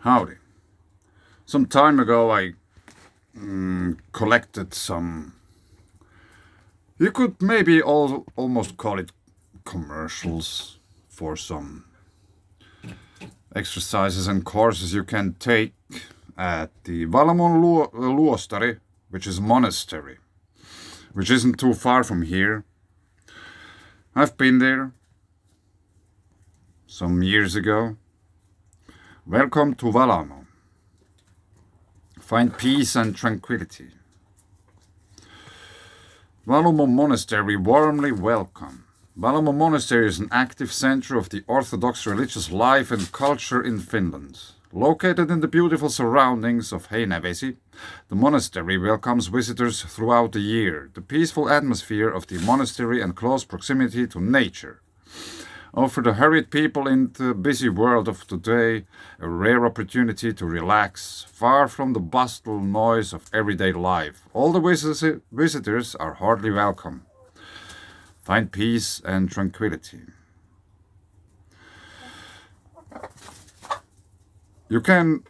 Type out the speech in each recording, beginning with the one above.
Howdy. Some time ago, I collected some. You could maybe almost call it commercials for some exercises and courses you can take at the Valamon Luostari, which is a monastery, which isn't too far from here. I've been there some years ago. Welcome to Valamo. Find peace and tranquility. Valamo Monastery warmly welcome. Valamo Monastery is an active center of the Orthodox religious life and culture in Finland. Located in the beautiful surroundings of Heinävesi, the monastery welcomes visitors throughout the year. The peaceful atmosphere of the monastery and close proximity to nature offer the hurried people in the busy world of today a rare opportunity to relax, far from the bustle noise of everyday life. All the visitors are heartily welcome. Find peace and tranquility. You can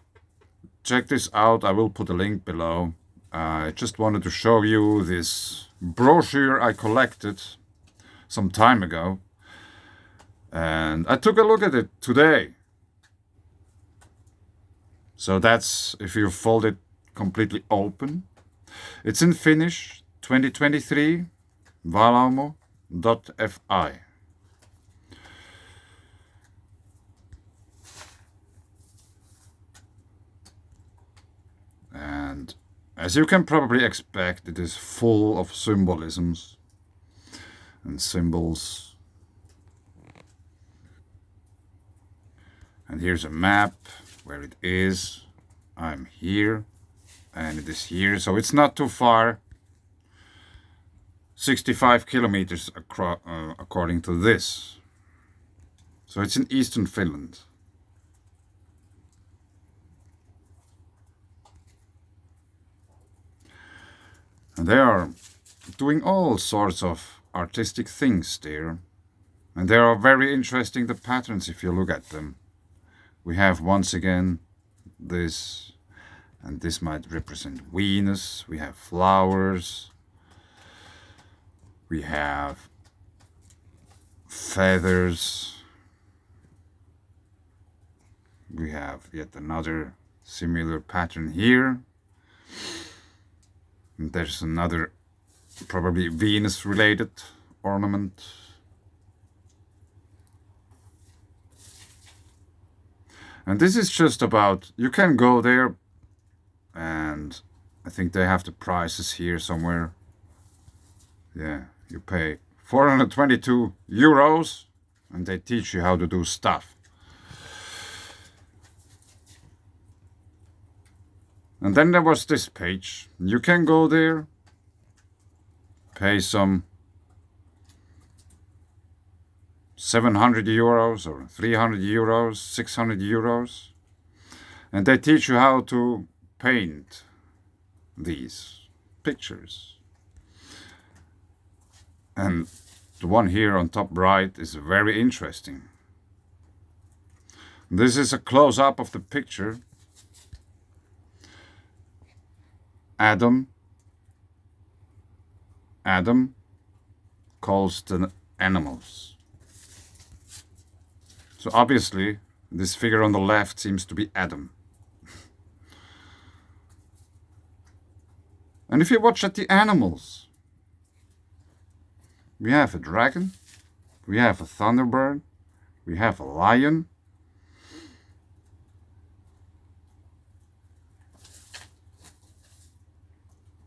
check this out. I will put a link below. I just wanted to show you this brochure I collected some time ago. And I took a look at it today. So that's if you fold it completely open. It's in Finnish, 2023, valamo.fi. And as you can probably expect, it is full of symbolisms and symbols. And here's a map where it is. I'm here and it is here, so it's not too far. 65 kilometers according to this. So it's in eastern Finland. And they are doing all sorts of artistic things there. And they are very interesting, the patterns, if you look at them. We have once again this, and this might represent Venus. We have flowers. We have feathers. We have yet another similar pattern here. And there's another, probably Venus-related ornament. And this is just about, you can go there, and I think they have the prices here somewhere. Yeah, you pay 422 euros, and they teach you how to do stuff. And then there was this page. You can go there, pay some 700 euros or 300 euros, 600 euros. And they teach you how to paint these pictures. And the one here on top right is very interesting. This is a close-up of the picture. Adam calls the animals. So obviously, this figure on the left seems to be Adam. And if you watch at the animals, we have a dragon, we have a thunderbird, we have a lion,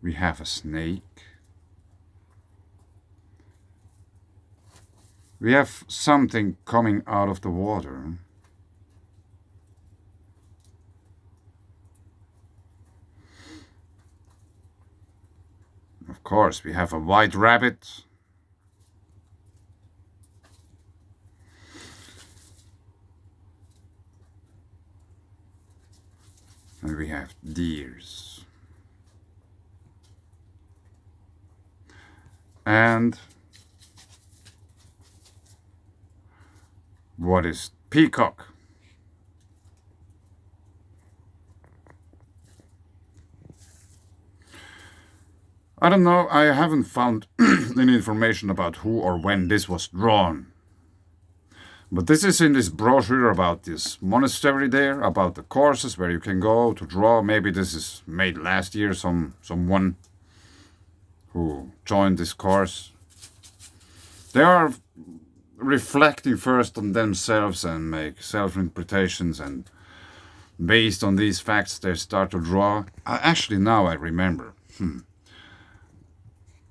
we have a snake, we have something coming out of the water. Of course, we have a white rabbit. And we have deers. And what is peacock? I don't know, I haven't found any information about who or when this was drawn. But this is in this brochure about this monastery there, about the courses where you can go to draw. Maybe this is made last year, someone who joined this course. They are reflecting first on themselves and make self-interpretations, and based on these facts they start to draw. Actually, now I remember.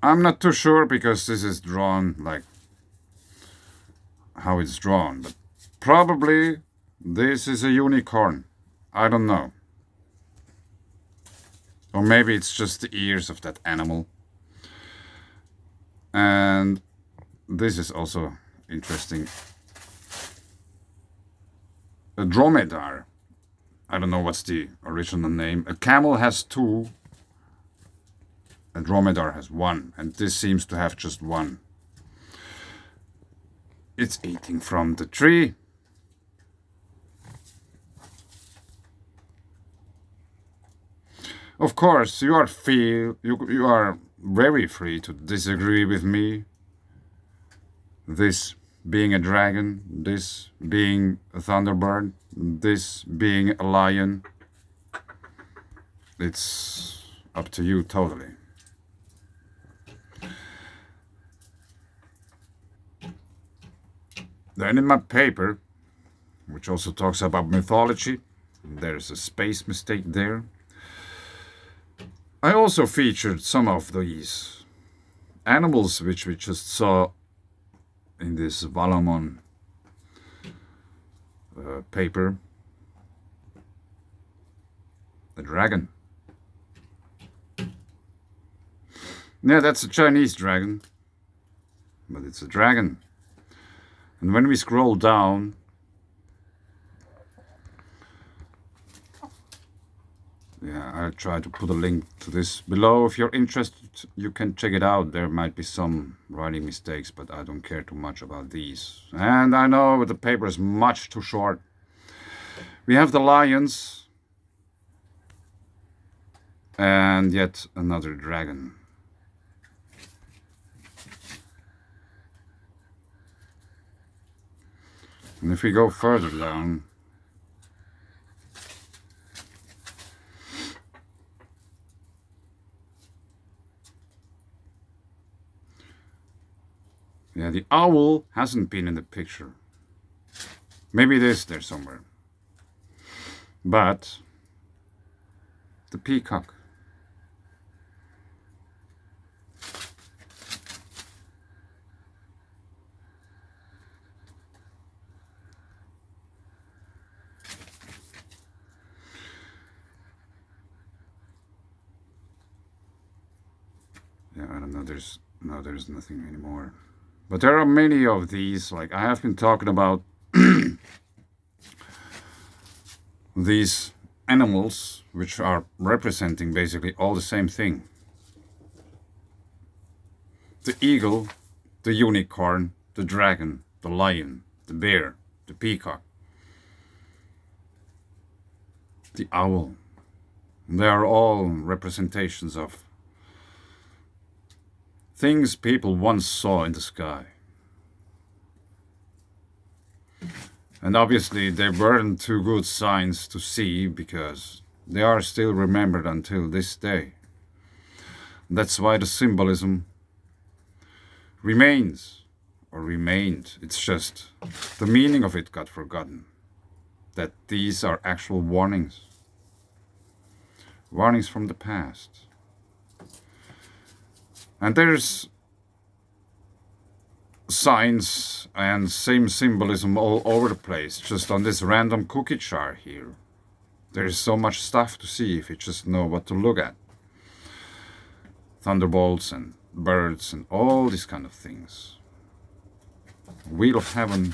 I'm not too sure because this is drawn like how it's drawn, but probably this is a unicorn. I don't know. Or maybe it's just the ears of that animal. And this is also interesting. A dromedar. I don't know what's the original name. A camel has two. A dromedar has one. And this seems to have just one. It's eating from the tree. Of course, you are very free to disagree with me. This being a dragon, this being a thunderbird, this being a lion. It's up to you totally. Then in my paper, which also talks about mythology, there's a space mistake there. I also featured some of these animals which we just saw in this Valamon paper. The dragon. Yeah, that's a Chinese dragon, but it's a dragon. And when we scroll down, yeah, I'll try to put a link to this below. If you're interested, you can check it out. There might be some writing mistakes, but I don't care too much about these. And I know the paper is much too short. We have the lions and yet another dragon. And if we go further down, yeah, the owl hasn't been in the picture. Maybe it is there somewhere. But the peacock. Yeah, I don't know, there's nothing anymore. But there are many of these, like I have been talking about these animals which are representing basically all the same thing. The eagle, the unicorn, the dragon, the lion, the bear, the peacock, the owl. They are all representations of things people once saw in the sky. And obviously they weren't too good signs to see because they are still remembered until this day. That's why the symbolism remains, or remained. It's just the meaning of it got forgotten. That these are actual warnings. Warnings from the past. And there's signs and same symbolism all over the place, just on this random cookie jar here. There is so much stuff to see if you just know what to look at. Thunderbolts and birds and all these kind of things. Wheel of Heaven.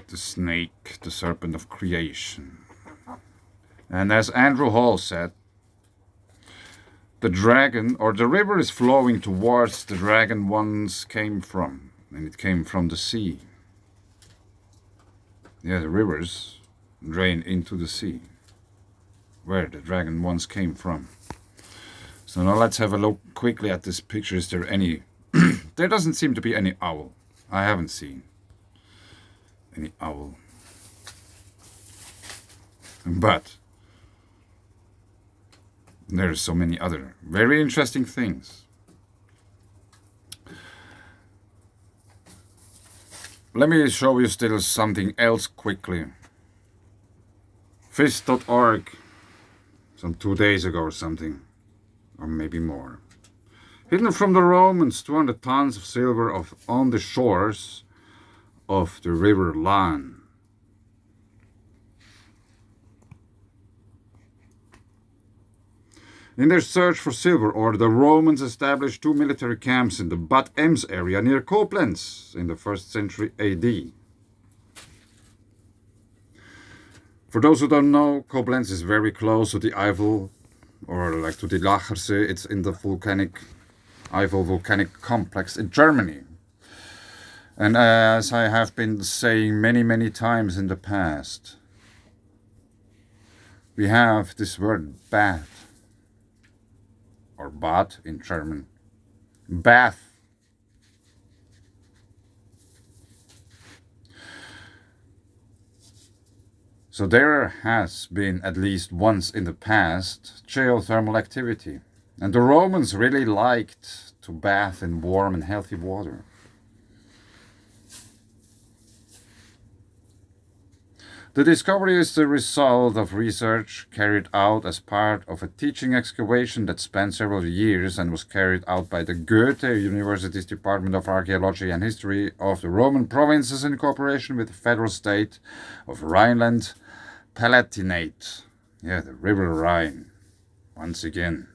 The snake, the serpent of creation. And as Andrew Hall said, the dragon, or the river, is flowing towards the dragon once came from, and it came from the sea. Yeah, the rivers drain into the sea, where the dragon once came from. So now let's have a look quickly at this picture. Is there any... There doesn't seem to be any owl. I haven't seen any owl. But there's so many other very interesting things. Let me show you still something else quickly. Fish.org, some 2 days ago or something, or maybe more. Hidden from the Romans, 200 tons of silver on the shores of the river Lahn. In their search for silver ore, the Romans established 2 military camps in the Bad Ems area near Koblenz in the 1st century AD. For those who don't know, Koblenz is very close to the Eifel, or like to the Lachersee. It's in the Eifel volcanic complex in Germany. And as I have been saying many times in the past, we have this word bath, or Bad in German. Bath. So there has been, at least once in the past, geothermal activity. And the Romans really liked to bath in warm and healthy water. The discovery is the result of research carried out as part of a teaching excavation that spanned several years and was carried out by the Goethe University's Department of Archaeology and History of the Roman provinces in cooperation with the federal state of Rhineland-Palatinate. Yeah, the River Rhine, once again.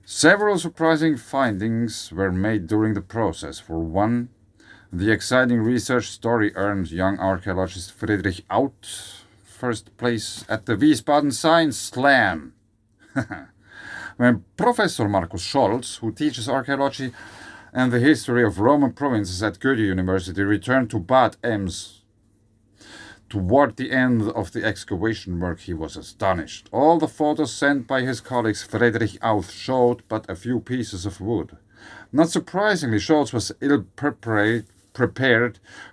Several surprising findings were made during the process. For one, the exciting research story earned young archaeologist Friedrich Auth first place at the Wiesbaden Science Slam. When Professor Markus Scholz, who teaches archaeology and the history of Roman provinces at Goethe University, returned to Bad Ems toward the end of the excavation work, he was astonished. All the photos sent by his colleagues Friedrich Auth showed but a few pieces of wood. Not surprisingly, Scholz was ill-prepared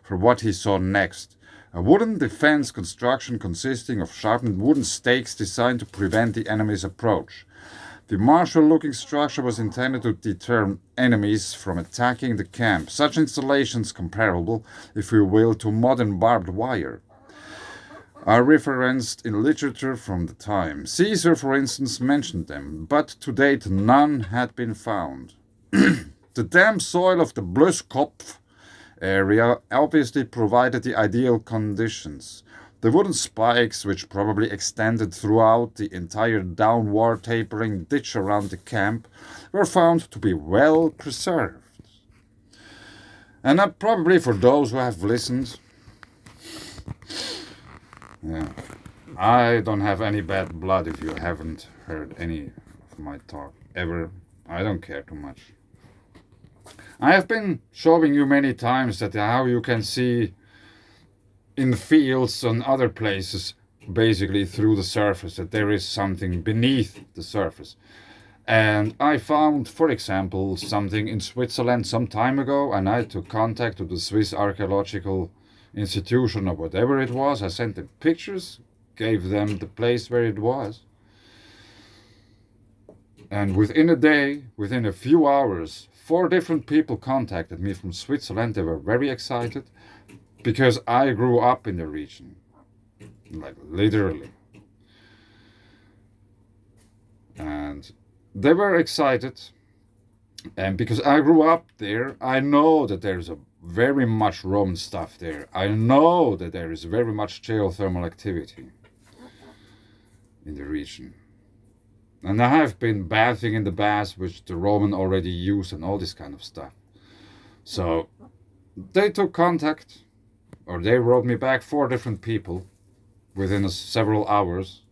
for what he saw next. A wooden defense construction consisting of sharpened wooden stakes designed to prevent the enemy's approach. The martial-looking structure was intended to deter enemies from attacking the camp. Such installations comparable, if you will, to modern barbed wire, are referenced in literature from the time. Caesar, for instance, mentioned them, but to date none had been found. The damp soil of the Blöskopf area obviously provided the ideal conditions. The wooden spikes, which probably extended throughout the entire downward tapering ditch around the camp, were found to be well preserved. And probably for those who have listened, yeah, I don't have any bad blood if you haven't heard any of my talk ever. I don't care too much. I have been showing you many times that how you can see in the fields and other places, basically through the surface, that there is something beneath the surface. And I found, for example, something in Switzerland some time ago, and I took contact with the Swiss Archaeological Institution or whatever it was. I sent them pictures, gave them the place where it was. And within a day, within a few hours, 4 different people contacted me from Switzerland. They were very excited because I grew up in the region, like literally. And they were excited, and because I grew up there, I know that there's a very much Roman stuff there. I know that there is very much geothermal activity in the region. And I have been bathing in the baths which the Roman already used and all this kind of stuff. So they took contact, or they wrote me back, 4 different people within several hours.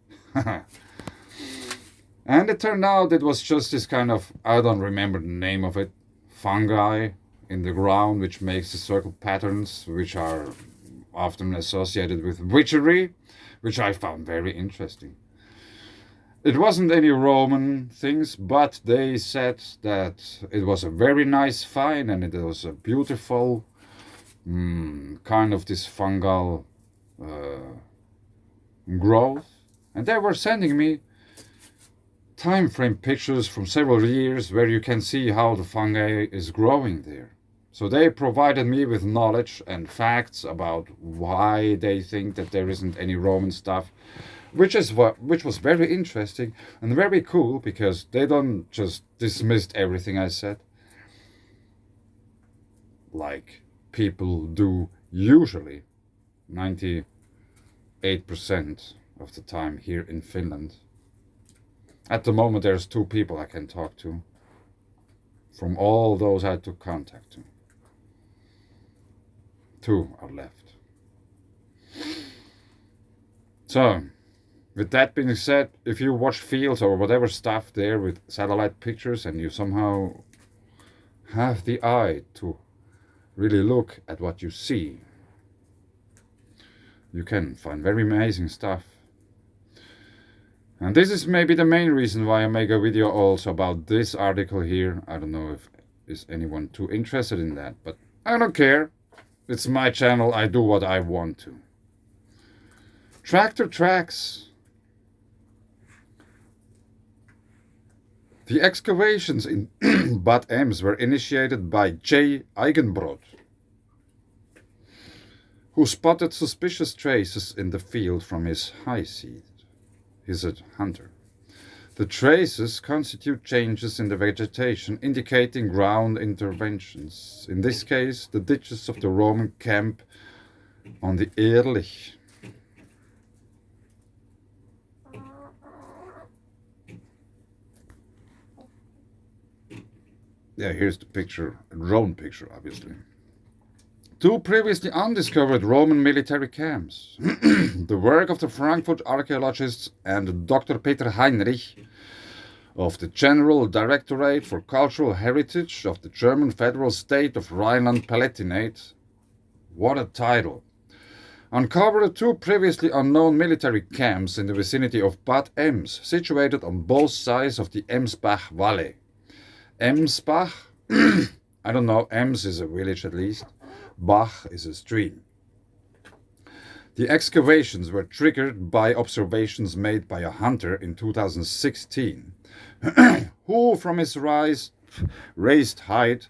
And it turned out it was just this kind of, I don't remember the name of it, fungi in the ground which makes the circle patterns, which are often associated with witchery, which I found very interesting. It wasn't any Roman things, but they said that it was a very nice find and it was a beautiful kind of this fungal growth. And they were sending me time frame pictures from several years where you can see how the fungi is growing there. So they provided me with knowledge and facts about why they think that there isn't any Roman stuff, which was very interesting and very cool, because they don't just dismiss everything I said like people do usually 98% of the time here in Finland. At the moment there's 2 people I can talk to from all those I took contact to. 2 are left. So, with that being said, if you watch fields or whatever stuff there with satellite pictures and you somehow have the eye to really look at what you see, you can find very amazing stuff. And this is maybe the main reason why I make a video also about this article here. I don't know if is anyone too interested in that, but I don't care. It's my channel, I do what I want to. Tractor tracks. The excavations in Bad Ems were initiated by J. Eigenbrod, who spotted suspicious traces in the field from his high seat. He's a hunter. The traces constitute changes in the vegetation indicating ground interventions. In this case, the ditches of the Roman camp on the Ehrlich. Yeah, here's the picture, a drone picture, obviously. 2 previously undiscovered Roman military camps. The work of the Frankfurt archaeologists and Dr. Peter Heinrich of the General Directorate for Cultural Heritage of the German Federal State of Rhineland-Palatinate. What a title! Uncovered 2 previously unknown military camps in the vicinity of Bad Ems, situated on both sides of the Emsbach Valley. Emsbach, I don't know, Ems is a village at least, Bach is a stream. The excavations were triggered by observations made by a hunter in 2016, who from his raised height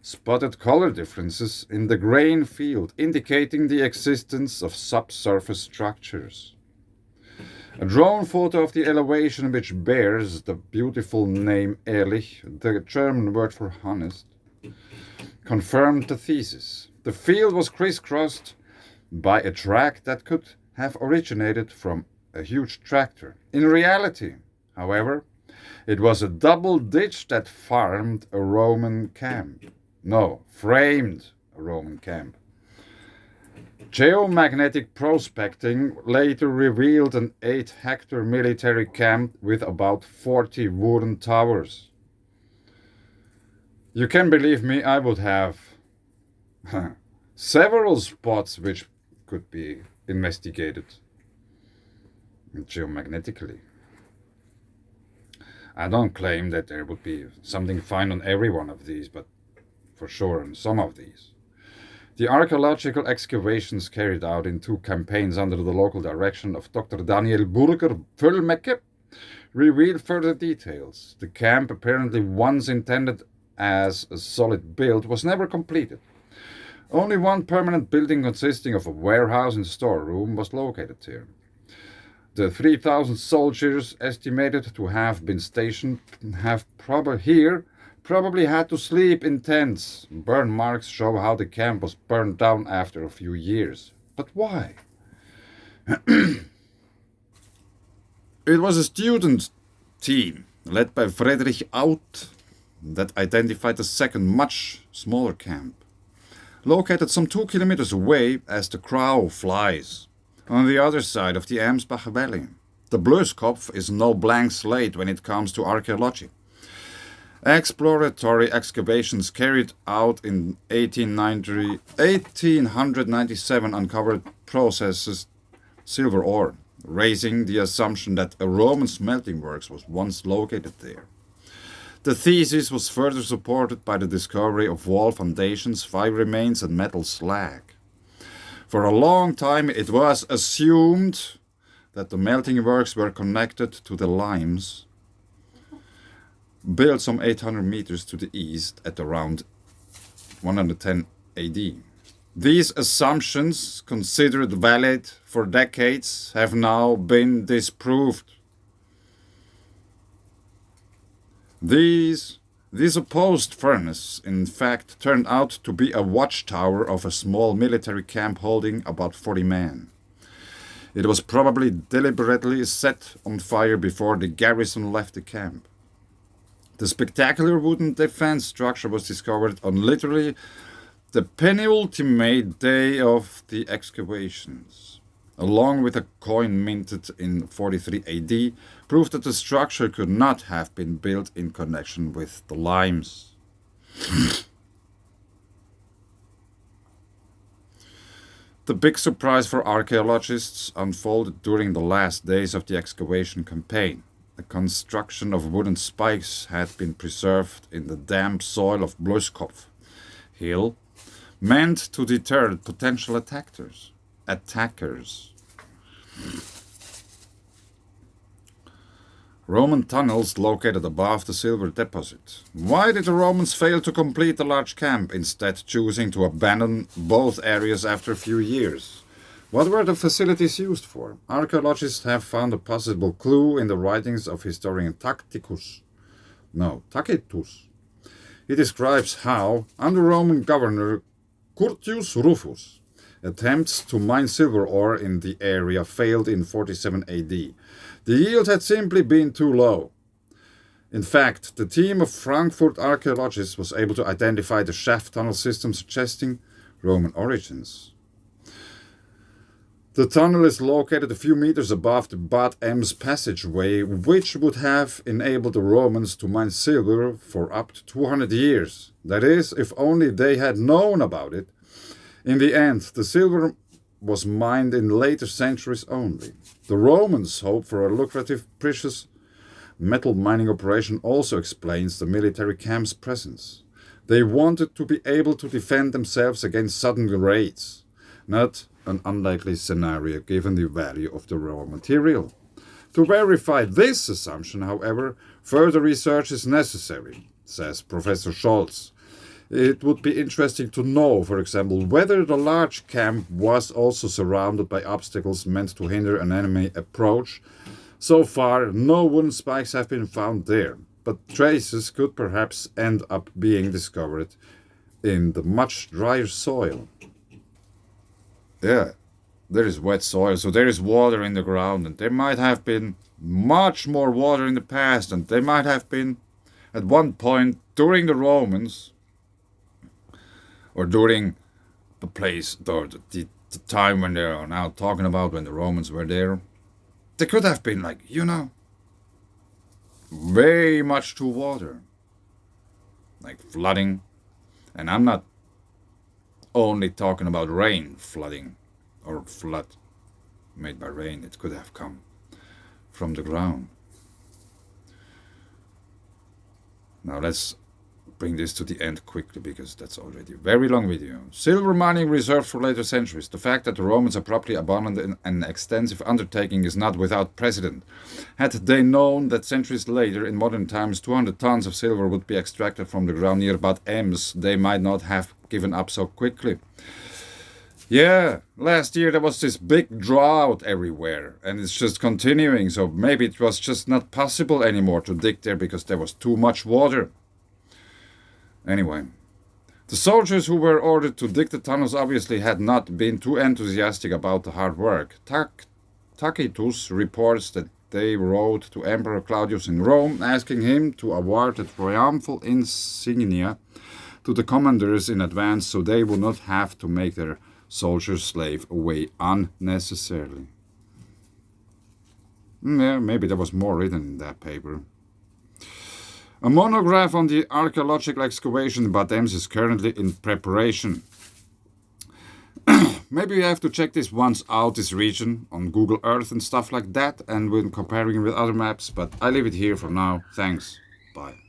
spotted color differences in the grain field, indicating the existence of subsurface structures. A drone photo of the elevation, which bears the beautiful name Ehrlich, the German word for honest, confirmed the thesis. The field was crisscrossed by a track that could have originated from a huge tractor. In reality, however, it was a double ditch that farmed a Roman camp. No, framed a Roman camp. Geomagnetic prospecting later revealed an 8-hectare military camp with about 40 wooden towers. You can believe me, I would have several spots which could be investigated geomagnetically. I don't claim that there would be something fine on every one of these, but for sure on some of these. The archaeological excavations carried out in 2 campaigns under the local direction of Dr. Daniel Burger-Völlmecke revealed further details. The camp, apparently once intended as a solid build, was never completed. Only one permanent building consisting of a warehouse and storeroom was located here. The 3,000 soldiers estimated to have been stationed have probably had to sleep in tents. Burn marks show how the camp was burned down after a few years. But why? It was a student team led by Friedrich Out that identified the second, much smaller camp, located some 2 kilometers away as the crow flies, on the other side of the Emsbach Valley. The Blöskopf is no blank slate when it comes to archaeology. Exploratory excavations carried out in 1897 uncovered processed silver ore, raising the assumption that a Roman smelting works was once located there. The thesis was further supported by the discovery of wall foundations, fire remains, and metal slag. For a long time it was assumed that the melting works were connected to the limes, built some 800 meters to the east at around 110 AD. These assumptions, considered valid for decades, have now been disproved. This opposed furnace, in fact, turned out to be a watchtower of a small military camp holding about 40 men. It was probably deliberately set on fire before the garrison left the camp. The spectacular wooden defense structure was discovered on literally the penultimate day of the excavations, along with a coin minted in 43 AD, proved that the structure could not have been built in connection with the limes. The big surprise for archaeologists unfolded during the last days of the excavation campaign. The construction of wooden spikes had been preserved in the damp soil of Bluskopf Hill, meant to deter potential attackers. Roman tunnels located above the silver deposit. Why did the Romans fail to complete the large camp, instead choosing to abandon both areas after a few years? What were the facilities used for? Archaeologists have found a possible clue in the writings of historian Tacitus. He describes how, under Roman governor Curtius Rufus, attempts to mine silver ore in the area failed in 47 AD. The yield had simply been too low. In fact, the team of Frankfurt archaeologists was able to identify the shaft tunnel system suggesting Roman origins. The tunnel is located a few meters above the Bad Ems passageway, which would have enabled the Romans to mine silver for up to 200 years. That is, if only they had known about it. In the end, the silver was mined in later centuries only. The Romans' hope for a lucrative precious metal mining operation also explains the military camp's presence. They wanted to be able to defend themselves against sudden raids, not an unlikely scenario given the value of the raw material. To verify this assumption, however, further research is necessary, says Professor Scholz. It would be interesting to know, for example, whether the large camp was also surrounded by obstacles meant to hinder an enemy approach. So far, no wooden spikes have been found there, but traces could perhaps end up being discovered in the much drier soil. Yeah, there is wet soil, so there is water in the ground, and there might have been much more water in the past, and there might have been, at one point, during the Romans, or during the time when they are now talking about when the Romans were there, there could have been, very much too water. Like flooding. And I'm not only talking about rain flooding, or flood made by rain. It could have come from the ground. Now let's bring this to the end quickly, because that's already a very long video. Silver mining reserved for later centuries. The fact that the Romans abruptly abandoned an extensive undertaking is not without precedent. Had they known that centuries later, in modern times, 200 tons of silver would be extracted from the ground near Bad Ems, they might not have given up so quickly. Yeah, last year there was this big drought everywhere, and it's just continuing, so maybe it was just not possible anymore to dig there because there was too much water. Anyway, the soldiers who were ordered to dig the tunnels obviously had not been too enthusiastic about the hard work. Tacitus reports that they wrote to Emperor Claudius in Rome, asking him to award the triumphal insignia to the commanders in advance, so they would not have to make their soldiers slave away unnecessarily. Yeah, maybe there was more written in that paper. A monograph on the archaeological excavation in Bad Ems is currently in preparation. Maybe we have to check this once out, this region, on Google Earth and stuff like that, and when comparing with other maps, but I leave it here for now. Thanks. Bye.